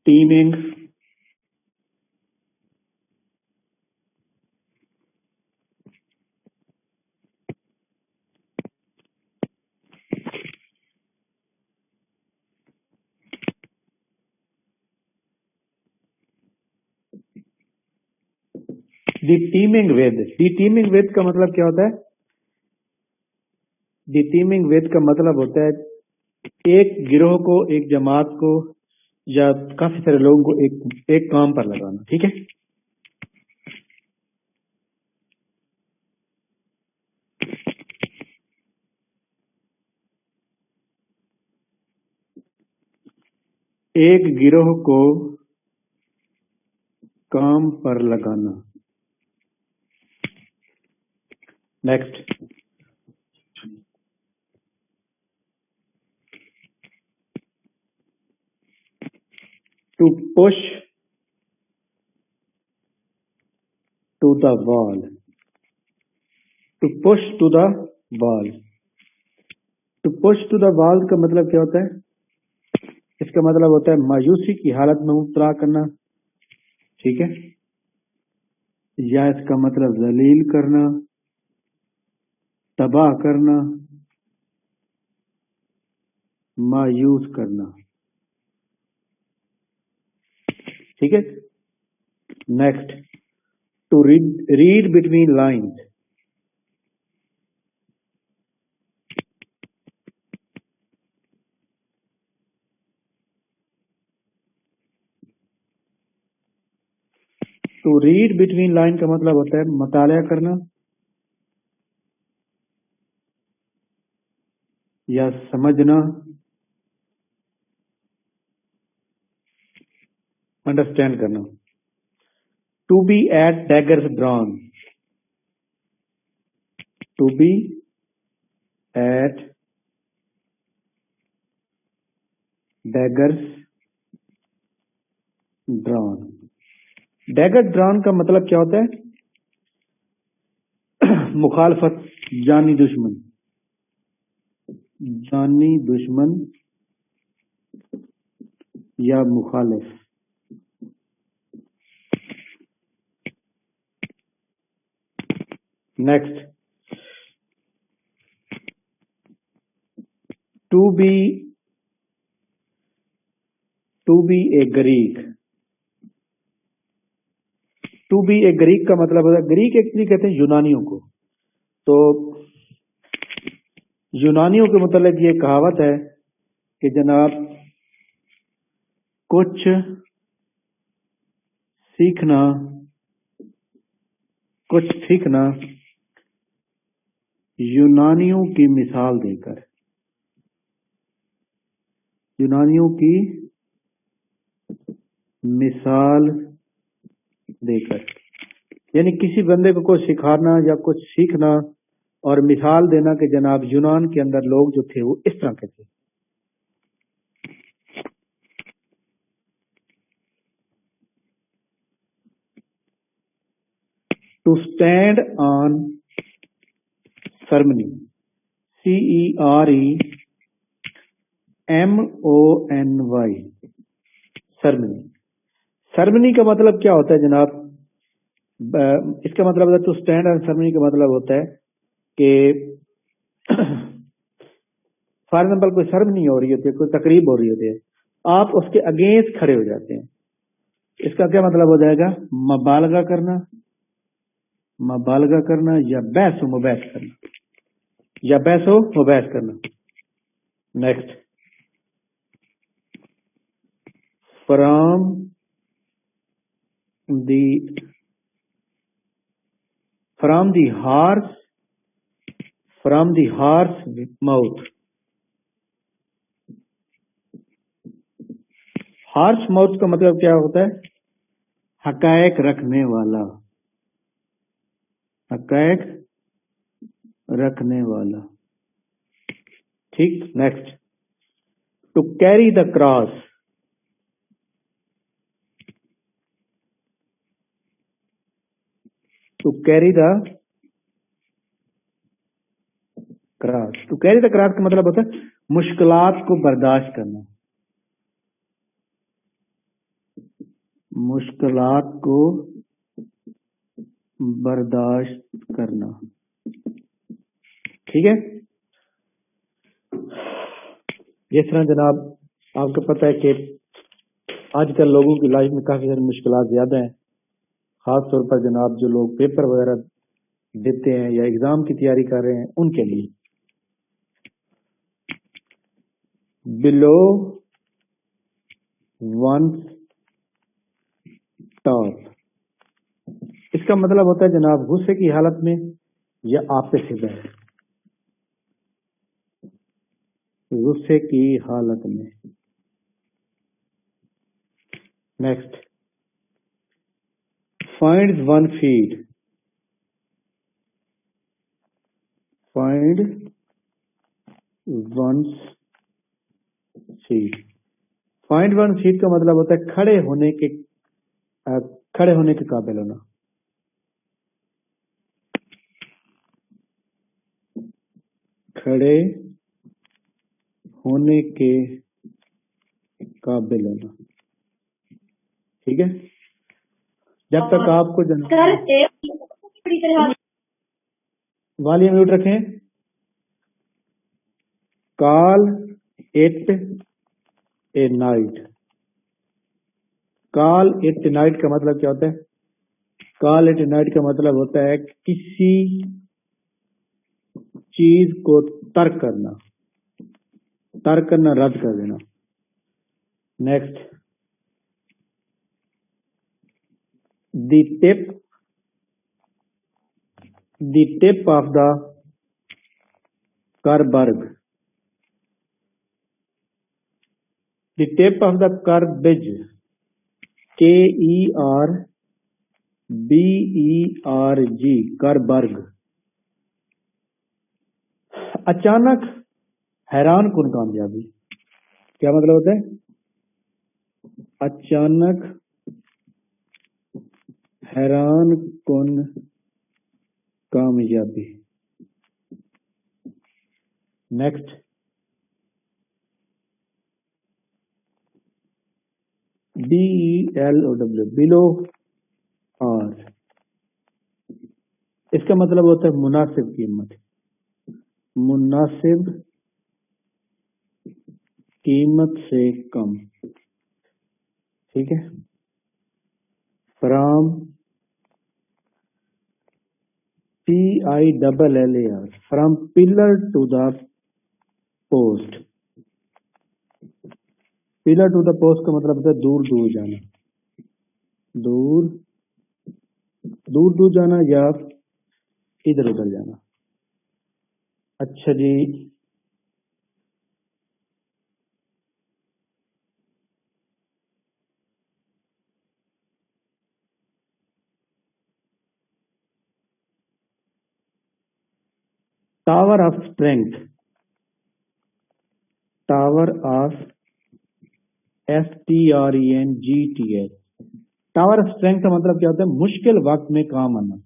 teaming, the timing with کا مطلب کیا ہوتا ہے؟ دی ٹیمنگ ود کا مطلب ہوتا ہے ایک گروہ کو، ایک جماعت کو یا کافی سارے لوگوں کو ایک کام پر لگانا. ٹھیک ہے. ایک گروہ کو کام پر لگانا. Next. To push to the wall. To push to the wall. To push to the وال کا مطلب کیا ہوتا ہے؟ اس کا مطلب ہوتا ہے مایوسی کی حالت میں مبتلا کرنا. ٹھیک ہے. یا اس کا مطلب ذلیل کرنا، تباہ کرنا، مایوس کرنا. ٹھیک ہے. Next. To read between lines. To read between line کا مطلب ہوتا ہے مطالعہ کرنا یا سمجھنا، انڈرسٹینڈ کرنا. To be at daggers drawn. To be at daggers drawn. Dagger drawn کا مطلب کیا ہوتا ہے؟ مخالفت، جانی دشمن. جانی دشمن یا مخالف. Next. To be a Greek. To be a Greek کا مطلب ہوتا ہے، گریک ایکچولی کہتے ہیں یونانیوں کو. تو یونانیوں کے متعلق یہ کہاوت ہے کہ جناب کچھ سیکھنا یونانیوں کی مثال دے کر. یونانیوں کی مثال دے کر یعنی کسی بندے کو کچھ سکھانا یا کچھ سیکھنا اور مثال دینا کہ جناب یونان کے اندر لوگ جو تھے وہ اس طرح کے تھے. To stand on ceremony. CEREMONY. Ceremony. Ceremony کا مطلب کیا ہوتا ہے جناب؟ اس کا مطلب ٹو اسٹینڈ آن سرمنی کا مطلب ہوتا ہے کہ فار ایگزامپل کوئی سرمنی ہو رہی ہوتی ہے، کوئی تقریب ہو رہی ہوتی ہے، آپ اس کے اگینسٹ کھڑے ہو جاتے ہیں. اس کا کیا مطلب ہو جائے گا؟ مبالغہ کرنا یا بحث و مباحث کرنا. Next. From the horse mouth. Horse mouth کا مطلب کیا ہوتا ہے؟ حقائق رکھنے والا. ٹھیک. Next. To carry the cross. To carry the cross کا مطلب ہوتا ہے مشکلات کو برداشت کرنا. مشکلات کو برداشت کرنا. ٹھیک ہے. جس طرح جناب آپ کو پتہ ہے کہ آج کل لوگوں کی لائف میں کافی ساری مشکلات زیادہ ہیں، خاص طور پر جناب جو لوگ پیپر وغیرہ دیتے ہیں یا ایگزام کی تیاری کر رہے ہیں ان کے لیے. بلو ونس ٹاپ، اس کا مطلب ہوتا ہے جناب غصے کی حالت میں یا آپ سے بہر. غصے کی حالت میں. Next, find one feet. Find one's feet. Find one feet کا مطلب ہوتا ہے کھڑے ہونے کے قابل ہونا. کھڑے ہونے کے قابل ہونا. ٹھیک ہے. جب تک آپ کو والیوم میوٹ رکھیں. Call it a night. Call it night کا مطلب کیا ہوتا ہے؟ کال اٹ نائٹ کا مطلب ہوتا ہے کسی چیز کو ترک کرنا. ترک کرنا، رد کر دینا. Next, the tip of the iceberg. The tip of the کربج. KERBERG، iceberg. اچانک حیران کن کامیابی. کیا مطلب ہوتا ہے؟ اچانک حیران کن کامیابی. نیکسٹ، BELOW، بلو آر. اس کا مطلب ہوتا ہے مناسب قیمت. مناسب قیمت سے کم. ٹھیک ہے. From PILLAR، from pillar to the post. Pillar to the post کا مطلب ہوتا ہے دور دور جانا. دور دور جانا یا ادھر ادھر جانا. اچھا جی، tower of strength. Tower of STRENGTH. Tower of strength کا مطلب کیا ہوتا ہے؟ مشکل وقت میں کام آنا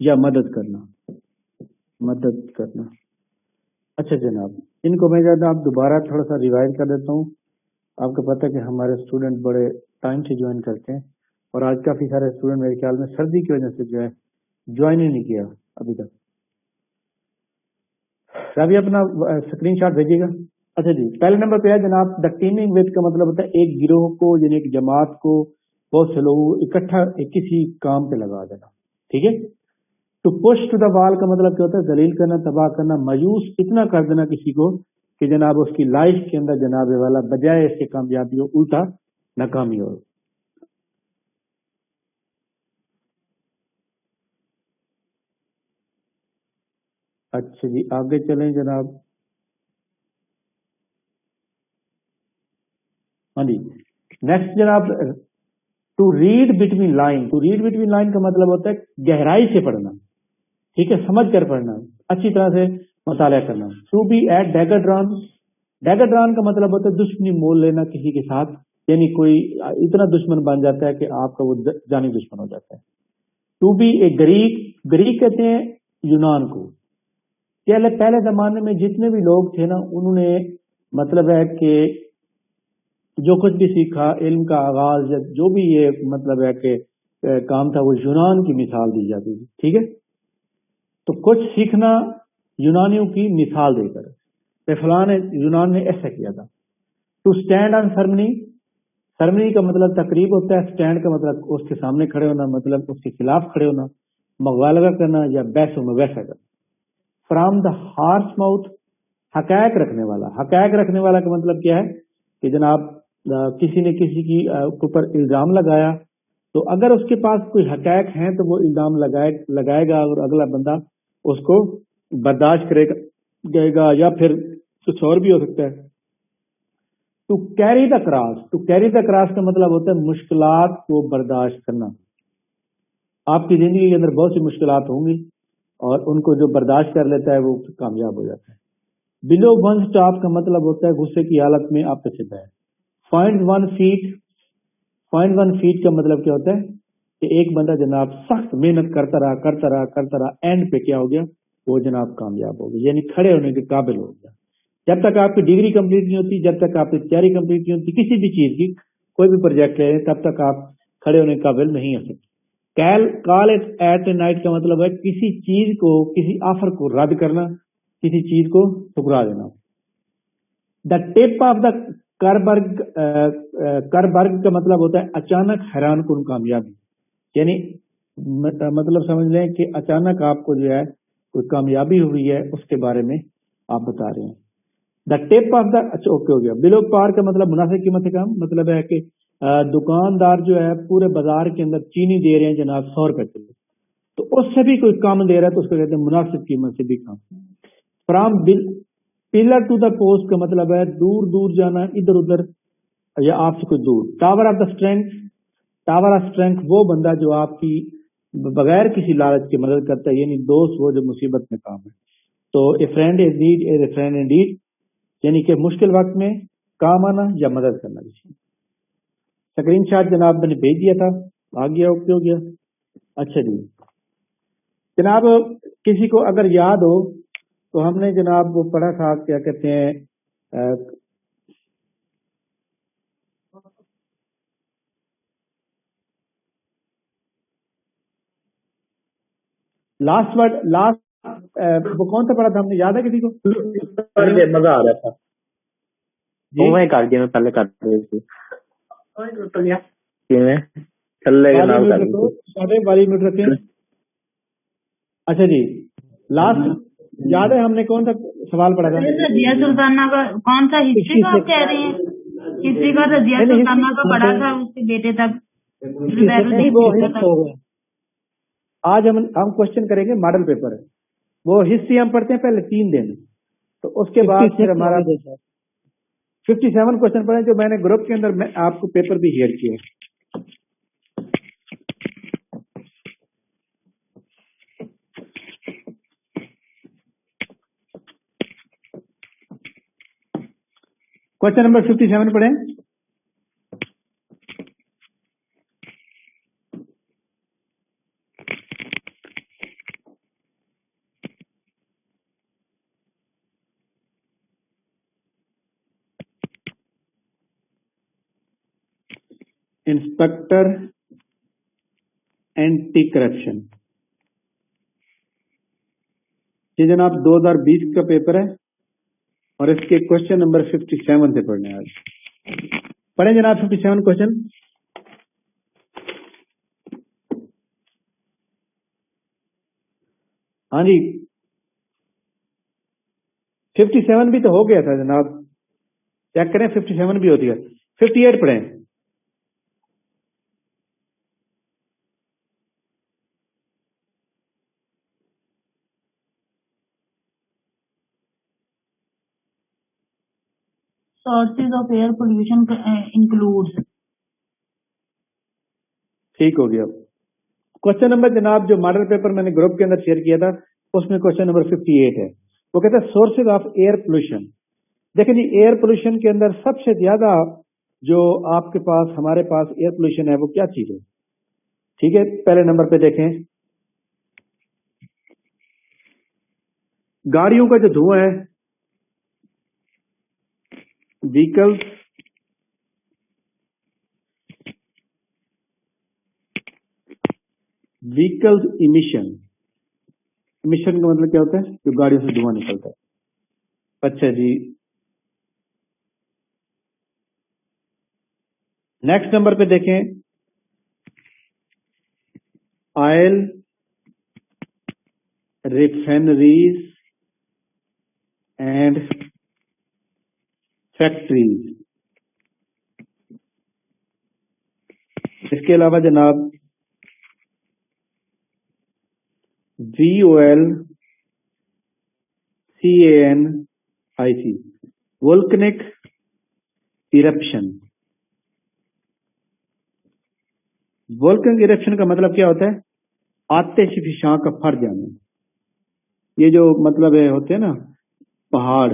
یا مدد کرنا. مدد کرنا. اچھا جناب، ان کو میں آپ دوبارہ تھوڑا سا ریوائز کر دیتا ہوں. آپ کو پتہ ہے کہ ہمارے اسٹوڈنٹ بڑے ٹائم سے جوائن کرتے ہیں اور آج کافی سارے اسٹوڈنٹ میرے خیال میں سردی کی وجہ سے جو ہے جوائن ہی نہیں کیا ابھی تک. ابھی اپنا اسکرین شاٹ بھیجیے گا. اچھا جی، پہلے نمبر پہ ہے جناب دا ٹیمنگ ود کا مطلب ہوتا ہے ایک گروہ کو یعنی ایک جماعت کو بہت سے لوگوں کو اکٹھا کسی کام پہ لگا دینا. ٹھیک ہے. ٹو پش ٹو دا وال کا مطلب کیا ہوتا ہے؟ ذلیل کرنا، تباہ کرنا، مایوس اتنا کر دینا کسی کو کہ جناب اس کی لائف کے اندر جناب والا بجائے اس کے کامیابی ہو الٹا ناکامی ہو. اچھا جی، آگے چلیں جناب. ہاں جی، نیکسٹ جناب، to read between line. To read between line کا مطلب ہوتا ہے گہرائی سے پڑھنا. ٹھیک ہے، سمجھ کر پڑھنا، اچھی طرح سے مطالعہ کرنا. To be at dagger drawn. Dagger drawn کا مطلب ہوتا ہے دشمنی مول لینا کسی کے ساتھ، یعنی کوئی اتنا دشمن بن جاتا ہے کہ آپ کا وہ جانی دشمن ہو جاتا ہے. To be a Greek. Greek کہتے ہیں یونان کو. پہلے زمانے میں جتنے بھی لوگ تھے نا، انہوں نے مطلب ہے کہ جو कुछ भी सीखा, इल्म का आगाज या जो भी ये मतलब है कि काम था, वो यूनान की मिसाल दी जाती थी। ठीक है, तो कुछ सीखना यूनानियों की मिसाल देकर, फलां यूनान ने ऐसा किया था। To stand on ceremony, ceremony का मतलब तकरीब होता है, स्टैंड का मतलब उसके सामने खड़े होना, मतलब उसके खिलाफ खड़े होना, मुगालबा करना या बहस में वैसा करना। फ्रॉम द हार्स माउथ, हकायक रखने वाला। हकायक रखने वाला का मतलब क्या है कि जनाब किसी ने किसी की ऊपर इल्जाम लगाया, तो अगर उसके पास कोई हकायक हैं तो वो इल्जाम लगाएगा और अगला बंदा उसको बर्दाश्त करेगा या फिर कुछ और भी हो सकता है। To carry the cross, to carry the cross का मतलब होता है मुश्किलात को बर्दाश्त करना। आपकी जिंदगी के अंदर बहुत सी मुश्किलात होंगी और उनको जो बर्दाश्त कर लेता है वो कामयाब हो जाता है। बिलो वन स्टॉप का मतलब होता है गुस्से की हालत में आप पे से बह। Find one feet, find one feet का मतलब क्या होता है कि एक बंदा जनाब सख्त मेहनत करता रहा, एंड पे क्या हो गया, वो जनाब कामयाब हो गया, यानी खड़े होने के काबिल हो गया। जब तक आपकी डिग्री कंप्लीट नहीं होती, जब तक आपकी तैयारी कंप्लीट नहीं होती किसी भी चीज की, कोई भी प्रोजेक्ट ले, तब तक आप खड़े होने के काबिल नहीं हो सकते। कॉल इट एट नाइट का मतलब है किसी चीज को, किसी ऑफर को रद्द करना, किसी चीज को ठुकरा देना। द टिप ऑफ द करबर्ग, करबर्ग का मतलब होता है अचानक हैरान कुन कामयाबी, यानी मतलब समझ लें कि अचानक आपको जो है कोई कामयाबी हुई है, उसके बारे में आप बता रहे हैं। द टिप ऑफ द, अच्छा ओके हो गया। बिलो पार का मतलब मुनासिब कीमत से कम, मतलब है कि दुकानदार जो है पूरे बाजार के अंदर चीनी दे रहे हैं जनाब 100 रुपए किलो, तो उससे भी कोई कम दे रहा है तो उसको कहते हैं मुनासिब कीमत से भी कम। From pillar to the post का मतलब है दूर दूर जाना, इधर उधर या आपसे कुछ दूर। Tower of the strength, tower of strength वो बंदा जो आपकी बगैर किसी लालच की मदद करता है, यानी दोस्त वो जो मुसीबत में काम है। तो a friend is need is a friend indeed, यानी कि मुश्किल वक्त में काम आना या मदद करना किसी। स्क्रीन शॉट जनाब मैंने भेज दिया था, आ गया, ओके हो गया। अच्छा जी जनाब, किसी को अगर याद हो तो हमने जनाब वो पढ़ा था, क्या कहते हैं, लास्ट वर्ड, लास्ट वो कौन सा पढ़ा था हमने, याद है किसी को? मजा आ रहा था जी मैं कर दिया, मैं पहले कर रही थी चल वाली म्यूट रखो, सारे वाली म्यूट रखें। अच्छा जी लास्ट याद है हमने कौन सा सवाल पढ़ा था? रजिया सुल्ताना का कौन सा हिस्ट्री का आप कह रहे हैं? हिस्ट्री का रजिया सुल्ताना का पढ़ा था, उसके बेटे तक नहीं वो हो गया। आज हम क्वेश्चन करेंगे मॉडल पेपर है, वो हिस्ट्री हम पढ़ते हैं पहले 3 दिन, तो उसके बाद फिर हमारा 57 क्वेश्चन पढ़े जो मैंने ग्रुप के अंदर मैं आपको पेपर भी शेयर किए। क्वेश्चन नंबर 57 पढ़ें। इंस्पेक्टर एंटी करप्शन, ये जनाब 2020 का पेपर है और इसके क्वेश्चन नंबर 57 से पढ़ने आज पढ़े जनाब 57 क्वेश्चन। हाँ जी 57 भी तो हो गया था जनाब, चेक करें 57 भी होती है। 58 पढ़ें। Sources of air pollution includes. ठीक हो गया। क्वेश्चन नंबर जनाब जो मॉडल पेपर मैंने ग्रुप के अंदर शेयर किया था उसमें क्वेश्चन नंबर 58 है, वो कहता है सोर्सेज ऑफ एयर पोल्यूशन। देखिए जी एयर पोल्यूशन के अंदर सबसे ज्यादा जो आपके पास हमारे पास एयर पोल्यूशन है वो क्या चीज है? ठीक है पहले नंबर पे देखें, गाड़ियों का जो धुआं है, व्हीकल्स व्हीकल्स इमिशन, इमिशन का मतलब क्या होता है? जो गाड़ियों से धुआं निकलता है। अच्छा जी, नेक्स्ट नंबर पे देखें, ऑयल रिफाइनरीज एंड फैक्ट्रीज। इसके अलावा जनाब VOLCANIC, volcanic eruption. Volcanic eruption का मतलब क्या होता है? आतिशफशां का फट जाना। ये जो मतलब है होते हैं ना पहाड़,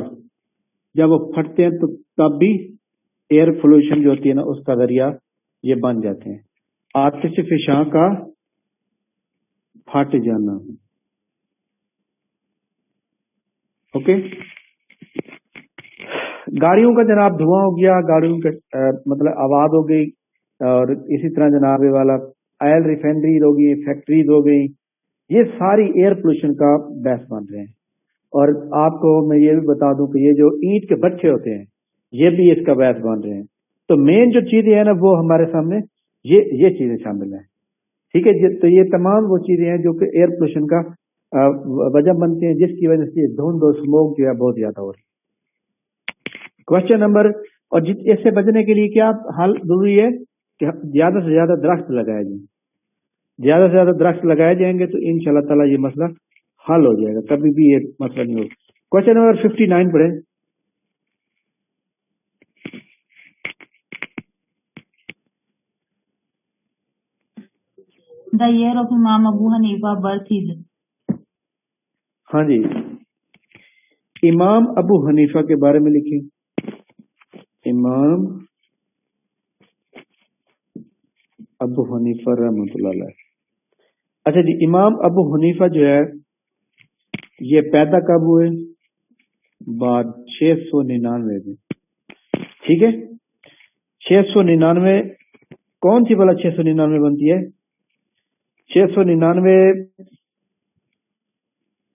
जब वो फटते हैं तो तब भी एयर पोल्यूशन जो होती है ना उसका जरिया ये बन जाते हैं। आतिशफशां का फट जाना। ओके, गाड़ियों का जनाब धुआं हो गया, गाड़ियों के मतलब आवाज हो गई, और इसी तरह जनाब ये वाला ऑयल रिफाइनरीज हो गई, फैक्ट्रीज हो गई, ये सारी एयर पोल्यूशन का बहस बन रहे हैं। और आपको मैं ये भी बता दूं कि ये जो ईंट के भट्ठे होते हैं ये भी इसका बहस बन रहे हैं। तो मेन जो चीजें हैं ना वो हमारे सामने ये चीजें शामिल हैं। ठीक है, तो ये तमाम वो चीजें हैं जो कि एयर पोल्यूशन का वजह बनती हैं, जिसकी वजह से धुंध और स्मोक जो है बहुत ज्यादा हो रही है। क्वेश्चन नंबर, और इससे बचने के लिए क्या हाल जरूरी है कि ज्यादा से ज्यादा दरख्त लगाए जाए। ज्यादा से ज्यादा दरख्त लगाए जाएंगे तो इंशाल्लाह ताला ये मसला हल हो जाएगा, कभी भी ये मसला नहीं होगा। क्वेश्चन नंबर 59 पढ़े। The year of Imam Abu Hanifa birth is? हाँ जी, इमाम अबू हनीफा के बारे में लिखें। इमाम अबू हनीफा रहमतुल्लाह अलैह। अच्छा जी, इमाम अबू हनीफा जो है ये पैदा कब हुए? बाद 699 में। ठीक है, 699 कौन सी वाला 699 बनती है? 699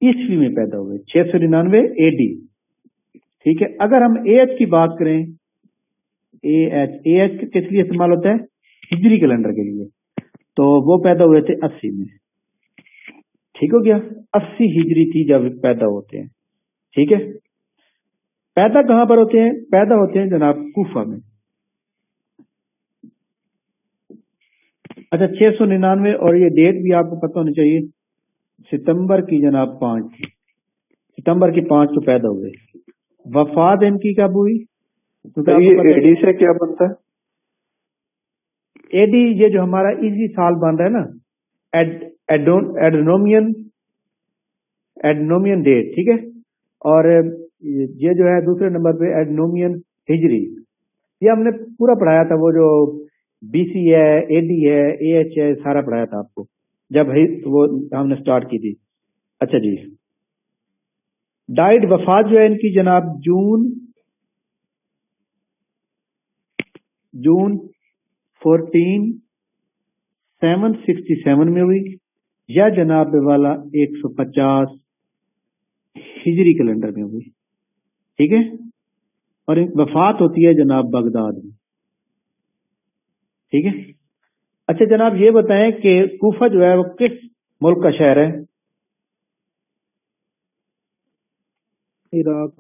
ईस्वी में पैदा हुए, 699 AD। ठीक है, अगर हम AH की बात करें, AH किस लिए इस्तेमाल होता है? हिजरी कैलेंडर के लिए। तो वो पैदा हुए थे 80 में। ठीक हो गया, 80 हिजरी थी जब पैदा होते हैं। ठीक है, पैदा कहां पर होते हैं? पैदा होते हैं जनाब कूफा में। अच्छा, 699 और ये डेट भी आपको पता होनी चाहिए, सितंबर की जनाब 5, सितंबर की 5 को पैदा हुए। वफात इनकी कब हुई? तो ये एडी से क्या बनता है? एडी ये जो हमारा इसी साल बन रहा है ना, एडनोमियन डेट। ठीक है, और ये जो है दूसरे नंबर पे एडनोमियन हिजरी। ये हमने पूरा पढ़ाया था, वो जो BC है, AD है, AH है, सारा पढ़ाया था आपको जब वो हमने स्टार्ट की थी। अच्छा जी, डाइड वफात जो है इनकी जनाब जून 14 767 में हुई, या जनाब वाला 150 हिजरी कैलेंडर में हुई। ठीक है, और वफात होती है जनाब बगदाद में। ठीक है, अच्छा जनाब ये बताएं कि कूफा जो है वो किस मुल्क का शहर है? इराक।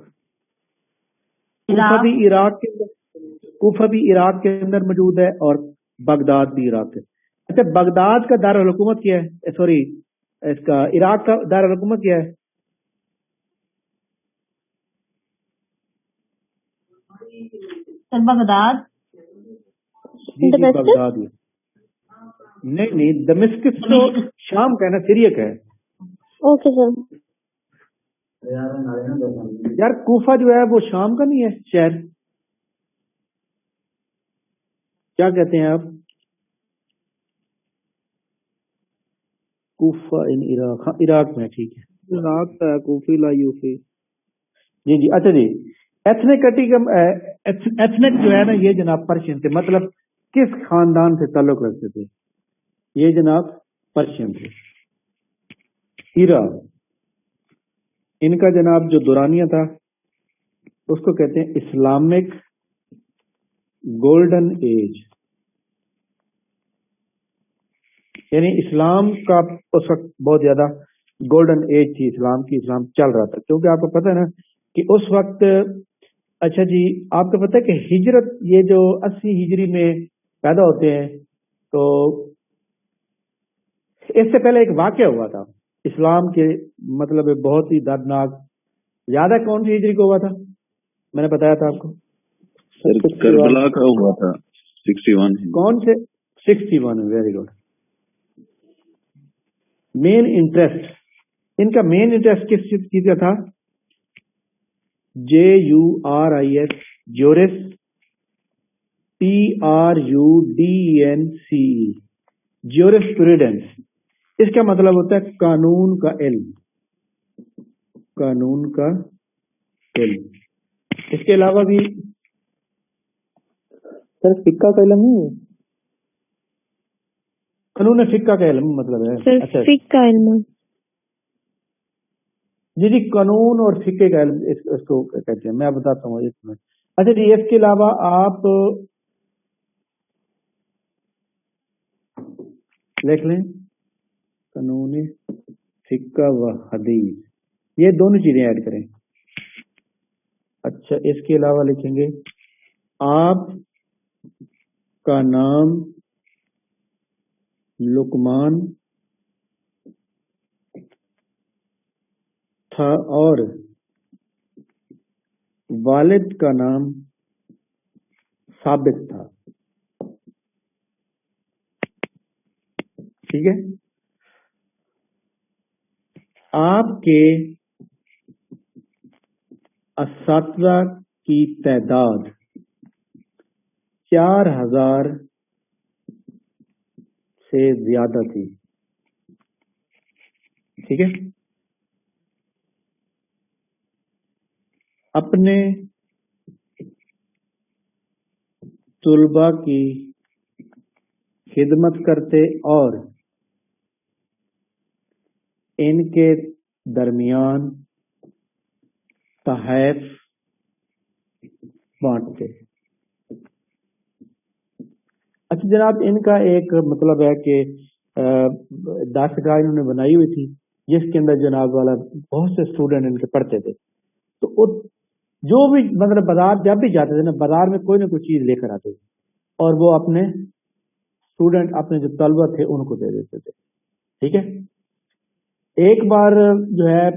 कूफा भी इराक के अंदर मौजूद है और बगदाद भी इराक है। अच्छा, बगदाद का दारुल हुकूमत क्या है? सॉरी, इसका इराक का दारुल हुकूमत क्या है? बगदाद। जी बगदाद है। नहीं, दमिश्क तो शाम का है ना, सीरिया का है। Okay sir. यार कूफा जो है वो शाम का नहीं है शहर? क्या कहते हैं आप? कूफा इन इराक, हाँ इराक में। ठीक है, इराक का है, कूफी ला यूफी। जी। अच्छा जी, एथनिक जो है ना ये जनाब पर्शियन थे, मतलब किस खानदान से ताल्लुक रखते थे? ये जनाब पर्शियन थे। ईरा, इनका जनाब जो दौरानिया था उसको कहते हैं इस्लामिक गोल्डन एज, यानी इस्लाम का उस वक्त बहुत ज्यादा गोल्डन एज थी इस्लाम की, इस्लाम चल रहा था। क्योंकि आपको पता है ना कि उस वक्त, अच्छा जी, आपको पता है कि हिजरत ये जो 80 हिजरी में पैदा होते हैं, तो इससे पहले एक वाकया हुआ था इस्लाम के, मतलब बहुत ही दर्दनाक। याद है कौन सी हिजरी को हुआ था? मैंने बताया था आपको, सर करबला का हुआ था 61। कौन से? 61। Very good. मेन इंटरेस्ट, इनका मेन इंटरेस्ट किस चीज का था? JURIS, juris, PRUDENCE, jurisprudence. इसका मतलब होता है कानून का इल्म, कानून का इल्म। इसके अलावा भी सर फिक्का का इल्म नहीं है? कानून फिक्का का इल्म मतलब है? सर अच्छा, फिक्का इल्म। जी जी, कानून और फिक्के का इल्म इसको कहते हैं। मैं बताता हूँ एक मिनट। अच्छा जी, इसके अलावा आप लिख लें कानून फिक्का व हदीस, ये दोनों चीजें ऐड करें। अच्छा, इसके अलावा लिखेंगे आप का नाम लुकमान था और वालिद का नाम साबित था। ठीक है। आपके असातिज़ा की तादाद 4000 से ज्यादा थी। ठीक है। अपने तुलबा की खिदमत करते और इनके दरमियान तहफ़ बांटते। अच्छा जनाब, इनका एक मतलब है कि दास्तागाह इन्होंने बनाई हुई थी जिसके अंदर जनाब वाला बहुत से स्टूडेंट इनके पढ़ते थे। तो जो भी मतलब बाजार जब भी जाते थे ना, बाजार में कोई ना कोई चीज लेकर आते थे और वो अपने स्टूडेंट, अपने जो तलबा थे उनको दे देते थे। ठीक है। एक बार जो है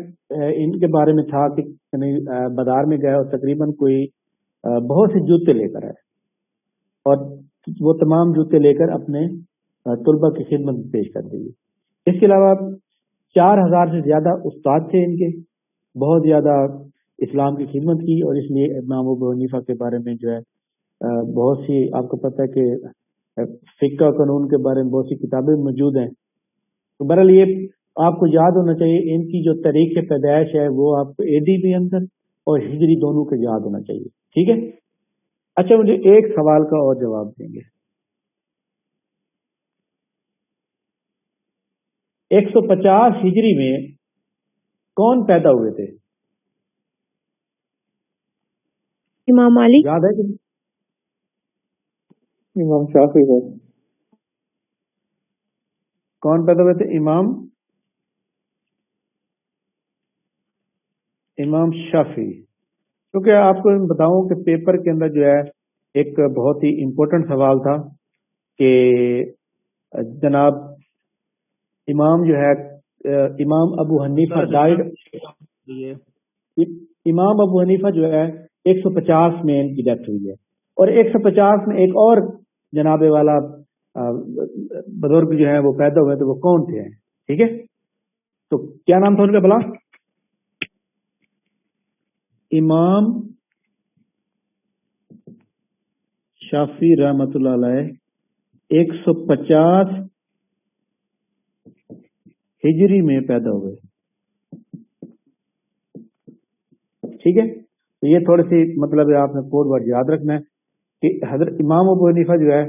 इनके बारे में था कि बाजार में गए और तकरीबन कोई बहुत से जूते लेकर आए और वो तमाम जूते लेकर अपने तलबा की खिदमत में पेश कर दिए। इसके अलावा 4000 से ज्यादा उस्ताद थे इनके, बहुत ज्यादा इस्लाम की खिदमत की, और इसलिए इमाम अबू हनीफा के बारे में जो है बहुत सी, आपको पता है कि फिक्का कानून के बारे में बहुत सी किताबें मौजूद हैं। तो बहरहाल ये आपको याद होना चाहिए, इनकी जो तारीख पैदाइश है वो आपको AD भी अंदर और हिजरी दोनों के याद होना चाहिए। ठीक है। अच्छा, मुझे एक सवाल का और जवाब देंगे। 150 हिजरी में कौन पैदा हुए थे? इमाम मालिक। याद है कि इमाम शाफी सर। कौन पैदा हुए थे? इमाम शाफी। क्योंकि आपको बताऊं कि पेपर के अंदर जो है एक बहुत ही इम्पोर्टेंट सवाल था कि जनाब इमाम जो है इमाम अबू हनीफा डाइड, इमाम अबू हनीफा जो है 150 में इनकी डेथ हुई है, और 150 में एक और जनाबे वाला बुजुर्ग जो है वो पैदा हुए, तो वो कौन थे? ठीक है। तो क्या नाम था उनका भला? इमाम शाफी रहमतुल्लाह अलैह 150 हिजरी में पैदा हुए। ठीक है। तो ये थोड़ी सी मतलब है, आपने कोड वर्ड याद रखना है कि हजरत इमाम अबू हनीफा जो है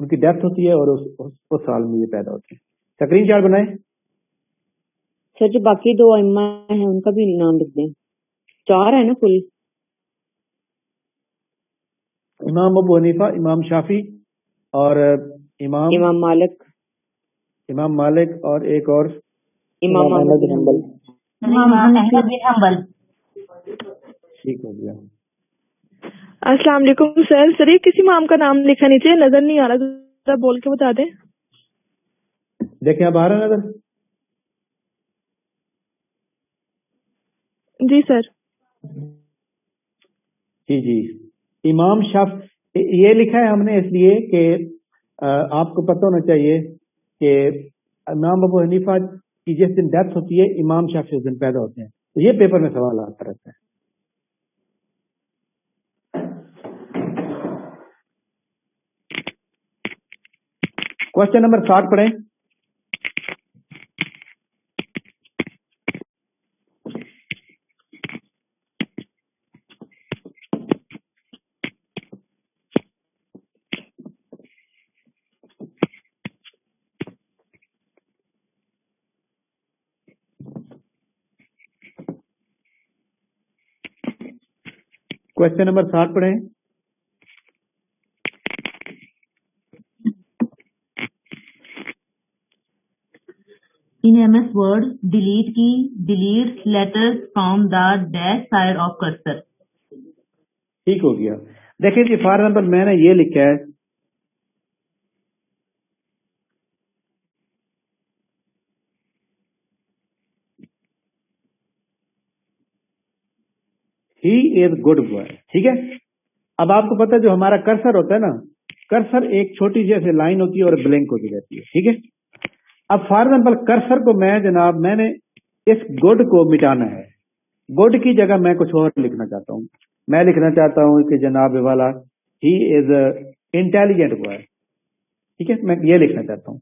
उनकी डेथ होती है और उस साल में ये पैदा होते हैं। स्क्रीन शॉट बनाए। सर जो बाकी दो अइम्मा हैं उनका भी नाम लिख दें, 4 है ना कुल। इमाम अबू हनीफा, इमाम शाफी और इमाम मालिक और एक और इमाम अहमद बिन हम्बल। इमाम अहमद बिन हम्बल। ठीक हो गया। अस्सलाम वालेकुम सर। सर ये किसी इमाम का नाम लिखा नीचे नजर नहीं आ रहा, जरा बोल के बता दें। देखें अब आ रहा है नजर? जी सर। जी इमाम शाफ ये लिखा है हमने इसलिए कि आपको पता होना चाहिए कि इमाम अबू हनीफा की जिस दिन डेथ होती है इमाम शाफी उस दिन पैदा होते हैं, तो ये पेपर में सवाल आता रहता है। क्वेश्चन नंबर 60 पढ़ें। क्वेश्चन नंबर 60 पढ़ें। In MS Word, delete key deletes letters from the dash side of cursor. ठीक हो गया। देखिए जी फॉर एग्जाम्पल मैंने ये लिखा है ही इज गुड बॉय, ठीक है। अब आपको पता है जो हमारा कर्सर होता है ना, कर्सर एक छोटी जैसे लाइन होती है और ब्लैंक होती रहती है, ठीक है। अब फॉर एग्जाम्पल कर्सर को मैं जनाब मैंने इस गुड को मिटाना है, गुड की जगह मैं कुछ और लिखना चाहता हूँ। मैं लिखना चाहता हूँ कि जनाब वाला ही इज इंटेलिजेंट बॉय, ठीक है, मैं ये लिखना चाहता हूँ।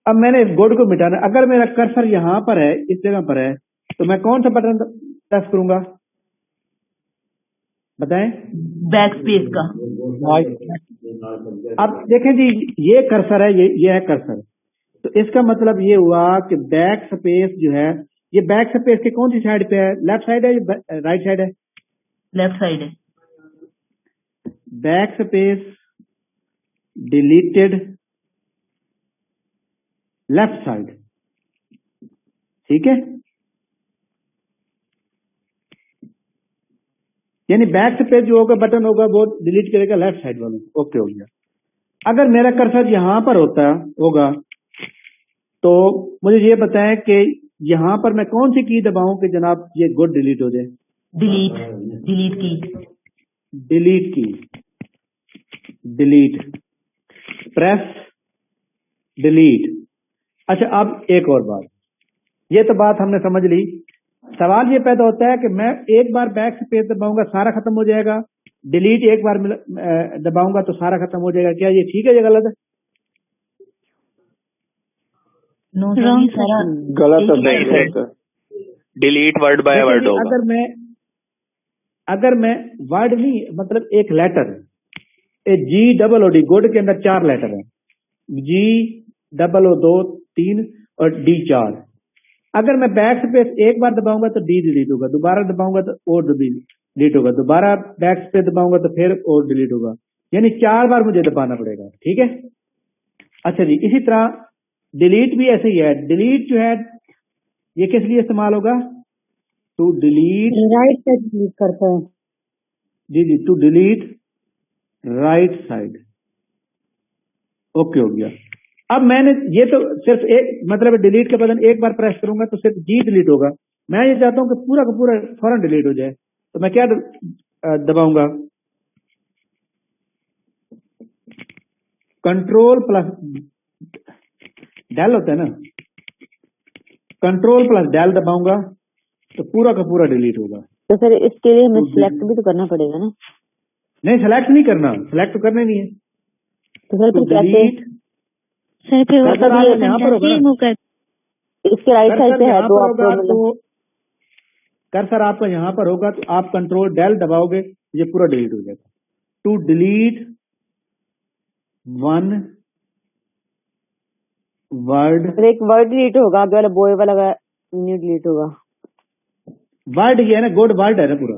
अब मैंने इस गुड को मिटाना, अगर मेरा कर्सर यहाँ पर है, इस जगह पर है, तो मैं कौन सा बटन प्रेस करूंगा बताएं? बैक स्पेस का। अब देखें जी ये कर्सर है, ये है कर्सर, तो इसका मतलब ये हुआ कि बैक स्पेस जो है, ये बैक स्पेस के कौन सी साइड पे है? लेफ्ट साइड है या राइट साइड है? लेफ्ट साइड है। Back space deleted left side, ठीक है। यानी बैक स्पेस जो होगा बटन होगा वो डिलीट करेगा लेफ्ट साइड वालों को। ओके हो गया। अगर मेरा कर्सर यहां पर होगा तो मुझे ये बताएं कि यहां पर मैं कौन सी की दबाऊं कि जनाब ये गुड डिलीट हो जाए? डिलीट की डिलीट प्रेस डिलीट। अच्छा अब एक और बात, ये तो बात हमने समझ ली। सवाल ये पैदा होता है कि मैं एक बार बैक स्पेस दबाऊंगा सारा खत्म हो जाएगा, डिलीट एक बार दबाऊंगा तो सारा खत्म हो जाएगा, क्या ये ठीक है या गलत है? नो गलत है। डिलीट वर्ड बाय वर्ड होगा। अगर मैं वर्ड नहीं मतलब एक लेटर, GOOD गुड के अंदर 4 लेटर है, GOO 3 और D 4। अगर मैं बैक स्पेस एक बार दबाऊंगा तो D डिलीट होगा, दोबारा दबाऊंगा तो O डिलीट होगा, दोबारा बैक स्पेस दबाऊंगा तो फिर O डिलीट होगा, यानी 4 बार मुझे दबाना पड़ेगा, ठीक है। अच्छा जी, इसी तरह डिलीट भी ऐसे ही है। डिलीट जो है ये किस लिए इस्तेमाल होगा? To delete right side delete करते हैं। जी to delete right side. Okay हो गया। अब मैंने ये तो सिर्फ एक मतलब डिलीट का बटन एक बार प्रेस करूंगा तो सिर्फ G डिलीट होगा। मैं ये चाहता हूं कि पूरा का पूरा फौरन डिलीट हो जाए, तो मैं क्या दबाऊंगा? कंट्रोल प्लस डेल होता है ना, कंट्रोल प्लस डेल दबाऊंगा तो पूरा का पूरा डिलीट होगा। तो सर इसके लिए हमें सिलेक्ट भी तो करना पड़ेगा ना? नहीं सिलेक्ट नहीं करना, सिलेक्ट तो करना नहीं है। तो सर फिर कैसे? सर फिर वो कर्सर आपका यहाँ पर होगा ना, इसके राइट साइड पे है तो आपको कर्सर आपका यहाँ पर होगा तो आप कंट्रोल डेल दबाओगे ये पूरा डिलीट हो जाएगा। टू डिलीट 1 वर्ड और एक वर्ड डिलीट होगा, आगे वाला बॉय वाला नहीं डिलीट होगा। वर्ड ये है ना, गुड वर्ड है ना पूरा,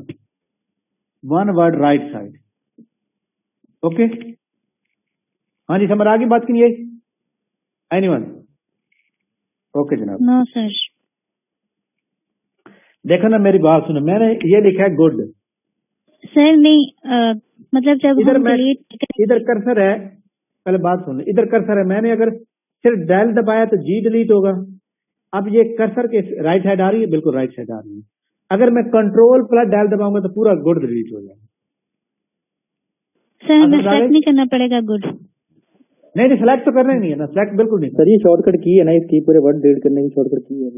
one word right side. Okay, हाँ जी, समझ आ गई बात की नहीं है एनीवन? ओके जनाब, नो सर। देखो ना मेरी बात सुनो, मैंने ये लिखा है गुड, सर नहीं मतलब जब इधर हम मैं डिलीट इधर कर्सर है, पहले बात सुन, इधर कर्सर है, मैंने अगर सिर्फ डेल दबाया तो जी डिलीट होगा। अब ये कर्सर के राइट साइड आ रही है, बिल्कुल राइट साइड आ रही है। अगर मैं कंट्रोल प्लस डेल दबाऊंगा तो पूरा गुड डिलीट हो जाएगा। सर हमें समझ आ सेलेक्ट गई? नहीं करना पड़ेगा गुड? नहीं सिलेक्ट तो करना ही नहीं है ना, सिलेक्ट बिल्कुल नहीं। सर ये शॉर्टकट की है ना, इसकी पूरे वर्ड डिलीट करने की शॉर्टकट की है।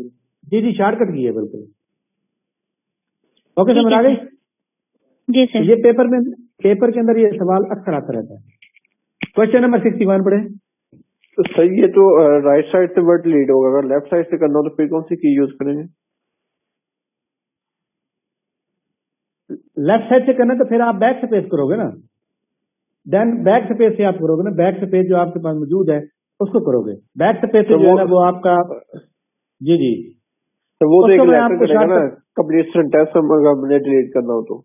जी जी, शॉर्टकट की है बिल्कुल। ओके, ठीक समझ है आ गई? सर। जी सर। ये पेपर के अंदर ये सवाल अक्सर आता रहता है। क्वेश्चन नंबर 61 पढ़े। तो सर ये तो राइट साइड से वर्ड डिलीट होगा, अगर लेफ्ट साइड से करना हो तो फिर कौन सी की यूज करेंगे? लेफ्ट साइड से करना तो फिर आप बैक स्पेस करोगे ना, देन बैक स्पेस से आप करोगे ना, बैक स्पेस जो आपके पास मौजूद है उसको करोगे। बैक स्पेस से तो जो है ना वो आपका, जी जी, तो वो तो एक उसको मैं लेटर आपको करेगा ना, शॉर्टकट, कंप्लीट सेंटेंस हमने डिलीट करना हो तो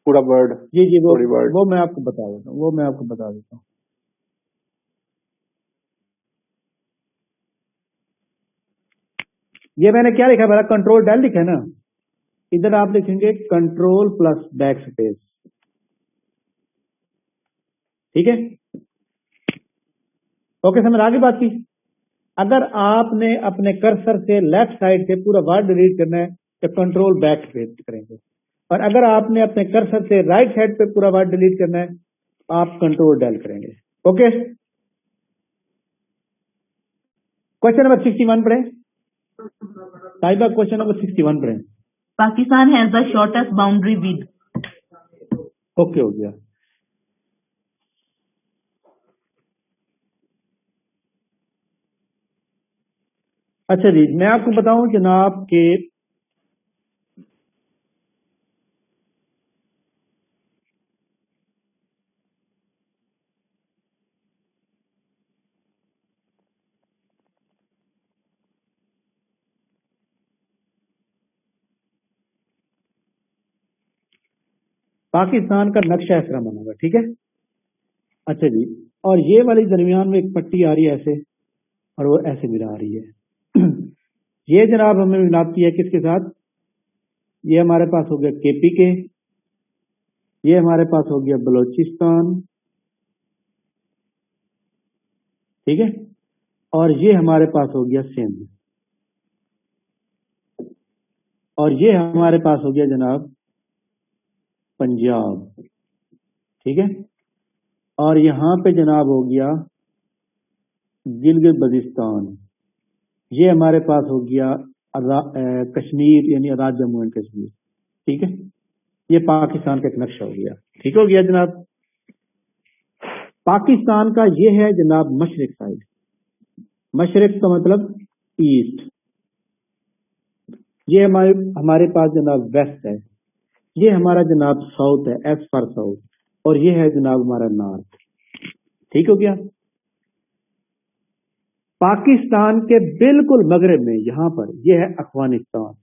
पूरा वर्ड, जी जी, पूरी वर्ड। वो मैं आपको बता देता हूँ, वो मैं आपको बता देता हूँ। ये मैंने क्या लिखा है, मेरा कंट्रोल डेल लिखा है ना, इधर आप लिखेंगे कंट्रोल प्लस बैक स्पेस, ठीक है? ओके, समझ आगे बात की। अगर आपने अपने कर्सर से लेफ्ट साइड से पूरा वर्ड डिलीट करना है तो कंट्रोल बैक स्पेस करेंगे, और अगर आपने अपने कर्सर से राइट साइड पे पूरा वर्ड डिलीट करना है तो आप कंट्रोल डेल करेंगे। ओके, क्वेश्चन नंबर 61 पढ़े साहिबा, क्वेश्चन नंबर 61 पढ़े। Pakistan has the shortest boundary with. Okay, हो गया। अच्छा जी, मैं आपको बताऊं जनाब के पाकिस्तान का नक्शा इस तरह बना हुआ, ठीक है? अच्छा जी, और ये वाली दरमियान में एक पट्टी आ रही है ऐसे, और वो ऐसे मिला आ रही है। ये जनाब हमें मिलाती है किसके साथ? ये हमारे पास हो गया केपी के, ये हमारे पास हो गया बलोचिस्तान, ठीक है, और ये हमारे पास हो गया सिंध, और ये हमारे पास हो गया जनाब पंजाब, ठीक है, और यहाँ पे जनाब हो गया गिलगित बल्तिस्तान, ये हमारे पास हो गया कश्मीर यानी आजाद जम्मू एंड कश्मीर, ठीक है? ये पाकिस्तान का एक नक्शा हो गया, ठीक हो गया जनाब? पाकिस्तान का ये है जनाब मशरिक साइड, मशरिक का मतलब ईस्ट, ये हमारे पास जनाब वेस्ट है, ये हमारा जनाब साउथ है, एस फॉर साउथ, और ये है जनाब हमारा नॉर्थ, ठीक हो गया? पाकिस्तान के बिल्कुल मगरब में यहाँ पर ये है अफगानिस्तान,